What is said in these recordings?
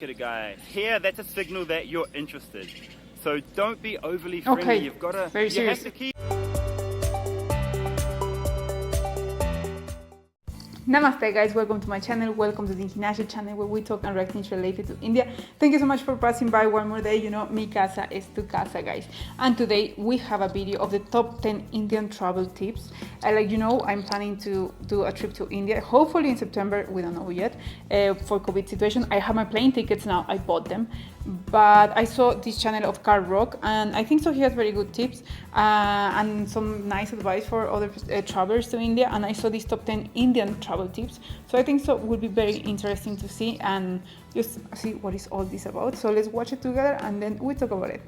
at a guy. Here, that's a signal that you're interested. So don't be overly friendly. Okay. You've got to. Very serious. Have to keep. Namaste guys, welcome to my channel, welcome to Thinkingnash channel where we talk and react things related to India. Thank you so much for passing by one more day. You know, mi casa es tu casa, guys. And today we have a video of the top 10 Indian travel tips. Like you know, I'm planning to do a trip to India, hopefully in September, we don't know yet, for COVID situation. I have my plane tickets now, I bought them. But I saw this channel of Karl and I think so he has very good tips and some nice advice for other travelers to India, and I saw these top 10 Indian travel tips, so I think so it would be very interesting to see and just see what is all this about. So let's watch it together and then we talk about it.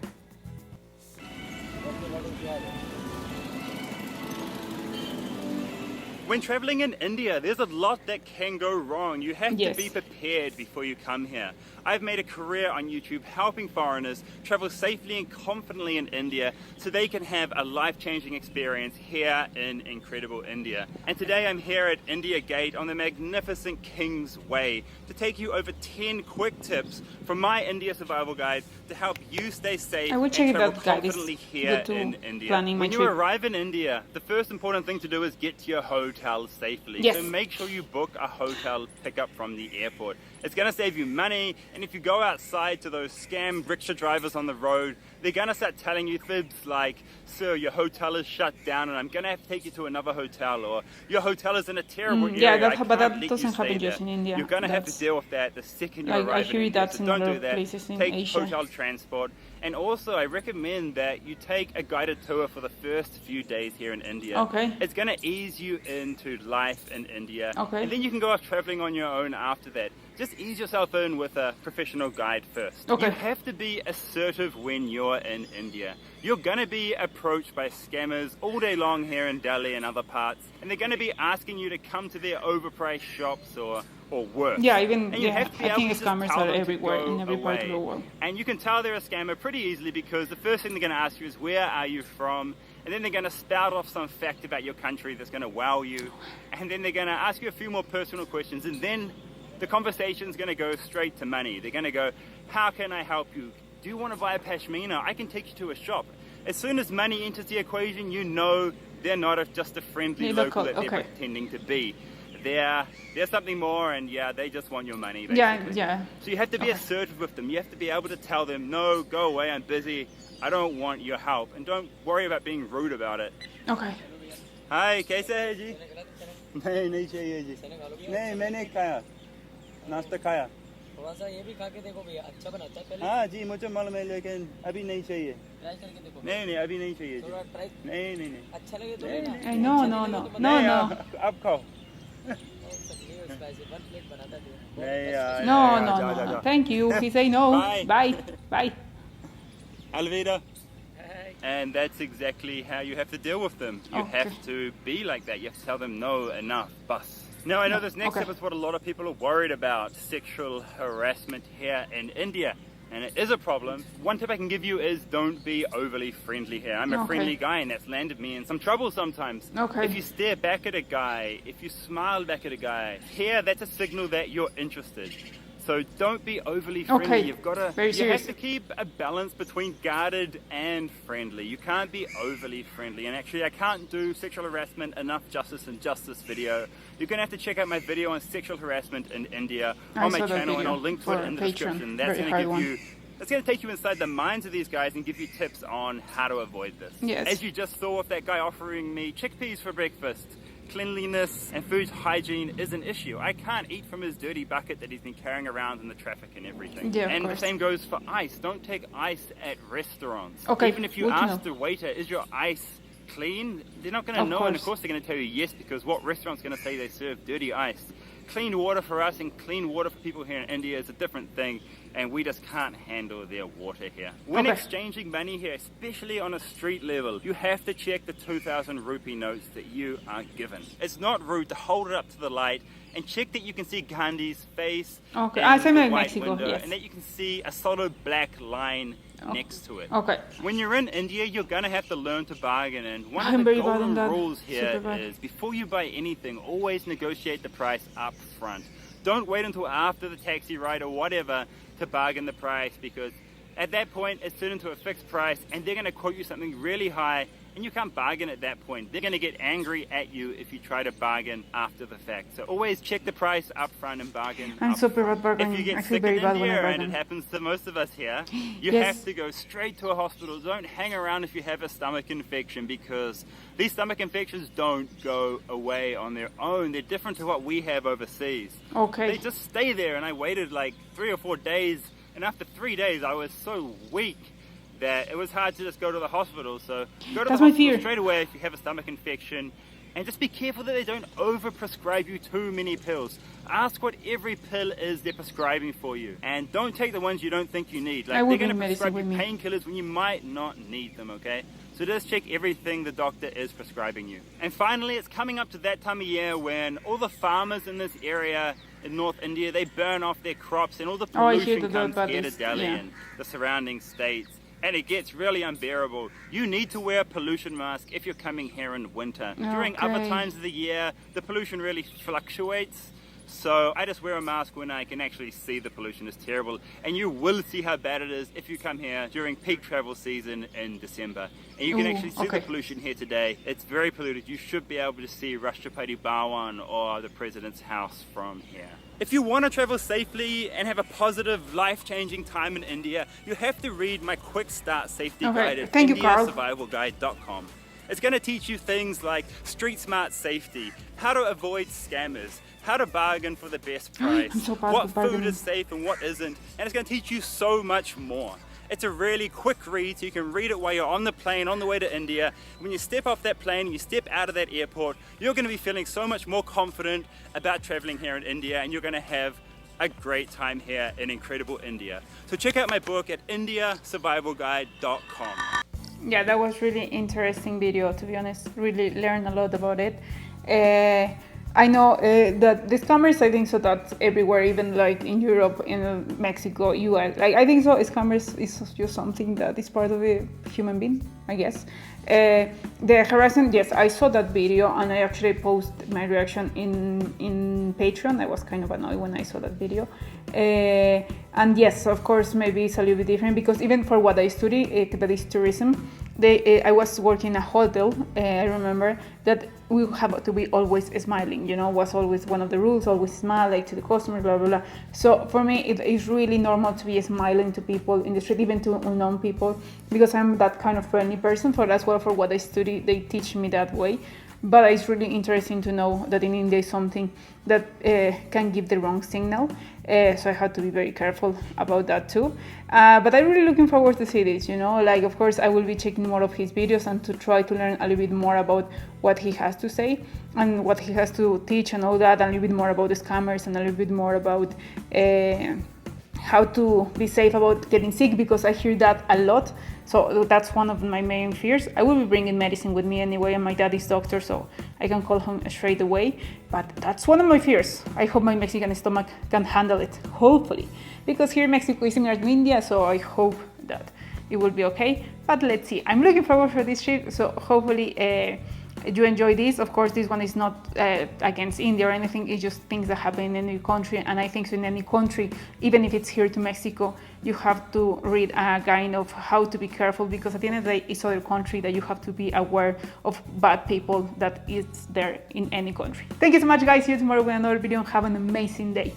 When traveling in India, there's a lot that can go wrong. You have Yes. to be prepared before you come here. I've made a career on YouTube helping foreigners travel safely and confidently in India so they can have a life-changing experience here in incredible India. And today I'm here at India Gate on the magnificent King's Way to take you over 10 quick tips from my India survival guide to help you stay safe I will and check travel that guide. confidently It's here good to in India. planning my When you trip. arrive in India, the first important thing to do is get to your hotel safely. Yes. So make sure you book a hotel pickup from the airport. It's going to save you money, and if you go outside to those scam rickshaw drivers on the road, they're going to start telling you fibs like, sir, your hotel is shut down and I'm going to have to take you to another hotel, or your hotel is in a terrible area. Yeah, I but can't that let you doesn't happen stay just there." in India. You're going to have to That's- deal with that the second you I arrive hear in India. that's So in don't other do that. places in Take Asia. hotel transport. And also, I recommend that you take a guided tour for the first few days here in India. Okay. It's going to ease you into life in India. Okay. And then you can go off traveling on your own after that. Just ease yourself in with a professional guide first. Okay. You have to be assertive when you're in India. You're going to be approached by scammers all day long here in Delhi and other parts, and they're going to be asking you to come to their overpriced shops or worse. Yeah, even And you yeah, have to be I able think to just scammers tell are them to everywhere go in every part of away. the world. And you can tell they're a scammer pretty easily because the first thing they're going to ask you is, where are you from? And then they're going to spout off some fact about your country that's going to wow you. And then they're going to ask you a few more personal questions. And then the conversation's going to go straight to money. They're going to go, how can I help you? Do you want to buy a pashmina? I can take you to a shop. As soon as money enters the equation, you know they're not just a friendly Yeah, local local, that they're okay. pretending to be. There's something more, and yeah, they just want your money, basically. Yeah. So you have to be Okay. assertive with them. You have to be able to tell them, no, go away, I'm busy, I don't want your help. And don't worry about being rude about it. Okay. Hi, कैसे है जी? नहीं चाहिए जी. नहीं, मैंने खाया. नाश्ता खाया. थोड़ा सा ये भी खा के देखो भैया, अच्छा बनाता है पहले हाँ जी, मुझे मालूम है, लेकिन अभी नहीं चाहिए. ट्राई करके देखो, नहीं, अभी नहीं चाहिए जी. थोड़ा ट्राई, नहीं. अच्छा लगे तो लेना। No. नहीं, अब खाओ. स्पाइसी 1 प्लेट बनाता है नहीं यार. No. Thank you. He say no. Bye. Bye. Alvida. And that's exactly how you have to deal with them. You Okay. have to be like that. You have to tell them, no, enough, bus. Now, I know this next Okay. step is what a lot of people are worried about, sexual harassment here in India. And it is a problem. One tip I can give you is don't be overly friendly here. I'm a Okay. friendly guy, and that's landed me in some trouble sometimes. Okay. If you stare back at a guy, if you smile back at a guy, here, that's a signal that you're interested. So don't be overly friendly. Okay. You've got to. Very You serious. have to keep a balance between guarded and friendly. You can't be overly friendly. And actually, I can't do sexual harassment enough justice in just this video. You're going to have to check out my video on sexual harassment in India I on my saw that channel, and video I'll link to for it in the Patreon. description. That's Very going to hard give one. you. That's going to take you inside the minds of these guys and give you tips on how to avoid this. Yes. As you just saw with that guy offering me chickpeas for breakfast, cleanliness and food hygiene is an issue. I can't eat from his dirty bucket that he's been carrying around in the traffic and everything. Yeah, of and the course. same goes for ice. Don't take ice at restaurants. Okay, Even if you good to ask know. the waiter, is your ice clean? They're not going to Of know, and of course. course they're going to tell you yes, because what restaurant's going to say they serve dirty ice? Clean water for us and clean water for people here in India is a different thing, and we just can't handle their water here. When Okay. exchanging money here, especially on a street level, you have to check the 2,000 rupee notes that you are given. It's not rude to hold it up to the light and check that you can see Gandhi's face Okay. in Same the like white Mexico, window, yes. and that you can see a solid black line next to it. Okay. When you're in India, you're going to have to learn to bargain, and one I'm of the very bad on golden that. rules here Super bad. is before you buy anything, always negotiate the price up front. Don't wait until after the taxi ride or whatever to bargain the price, because at that point it's turned into a fixed price and they're going to quote you something really high and you can't bargain at that point. They're going to get angry at you if you try to bargain after the fact. So always check the price up front and bargain. I'm super bad If bargaining. you get I feel sick very in bad when I India, and bargain. it happens to most of us here, you Yes. have to go straight to a hospital. Don't hang around if you have a stomach infection, because these stomach infections don't go away on their own. They're different to what we have overseas. Okay. They just stay there, and I waited like 3 or 4 days, and after 3 days I was so weak that it was hard to just go to the hospital. So go to That's the my hospital fear. straight away if you have a stomach infection, and just be careful that they don't over-prescribe you too many pills. Ask what every pill is they're prescribing for you, and don't take the ones you don't think you need. I Like, will they're going to bring medicine prescribe you with me. painkillers when you might not need them, okay? So just check everything the doctor is prescribing you. And finally, it's coming up to that time of year when all the farmers in this area in North India, they burn off their crops, and all the Oh, I hear pollution that comes about here to this, Delhi yeah. and the surrounding states. And it gets really unbearable. You need to wear a pollution mask if you're coming here in winter. During other Okay. times of the year, the pollution really fluctuates. So I just wear a mask when I can actually see the pollution is terrible. And you will see how bad it is if you come here during peak travel season in December. And you can Ooh, actually see okay. the pollution here today. It's very polluted. You should be able to see Rashtrapati Bhawan or the President's house from here. If you want to travel safely and have a positive, life-changing time in India, you have to read my quick start safety Okay, guide at thank you, Karl. IndiaSurvivalGuide.com. It's going to teach you things like street smart safety, how to avoid scammers, how to bargain for the best price, I'm so bad what with food bargaining. is safe and what isn't, and it's going to teach you so much more. It's a really quick read, so you can read it while you're on the plane on the way to India. When you step off that plane and you step out of that airport, you're going to be feeling so much more confident about traveling here in India, and you're going to have a great time here in incredible India. So check out my book at IndiaSurvivalGuide.com. Yeah, that was really interesting video, to be honest. Really learned a lot about it. I know that the scammers, I think so that's everywhere, even like in Europe, in Mexico, US. Like, I think so scammers is just something that is part of a human being, I guess. The harassment, yes, I saw that video and I actually posted my reaction in Patreon. I was kind of annoyed when I saw that video. And yes, of course, maybe it's a little bit different, because even for what I study, that is tourism, I was working in a hotel. I remember that we have to be always smiling, you know, was always one of the rules, always smile like to the customers, blah, blah, blah. So for me, it is really normal to be smiling to people in the street, even to unknown people, because I'm that kind of friendly person. For as well, for what I study, they teach me that way. But it's really interesting to know that in India is something that can give the wrong signal. So I had to be very careful about that too. But I'm really looking forward to see this, you know, like, of course, I will be checking more of his videos and to try to learn a little bit more about what he has to say and what he has to teach and all that, and a little bit more about the scammers and a little bit more about how to be safe about getting sick, because I hear that a lot. So that's one of my main fears. I will be bringing medicine with me anyway, and my dad is doctor, so I can call him straight away. But that's one of my fears. I hope my Mexican stomach can handle it, hopefully. Because here in Mexico is similar to India, so I hope that it will be okay. But let's see. I'm looking forward for this trip, so hopefully you enjoy this. Of course, this one is not against India or anything. It's just things that happen in any country. And I think so in any country, even if it's here to Mexico, you have to read a guide of how to be careful, because at the end of the day, it's other country that you have to be aware of bad people that is there in any country. Thank you so much, guys. See you tomorrow with another video. Have an amazing day.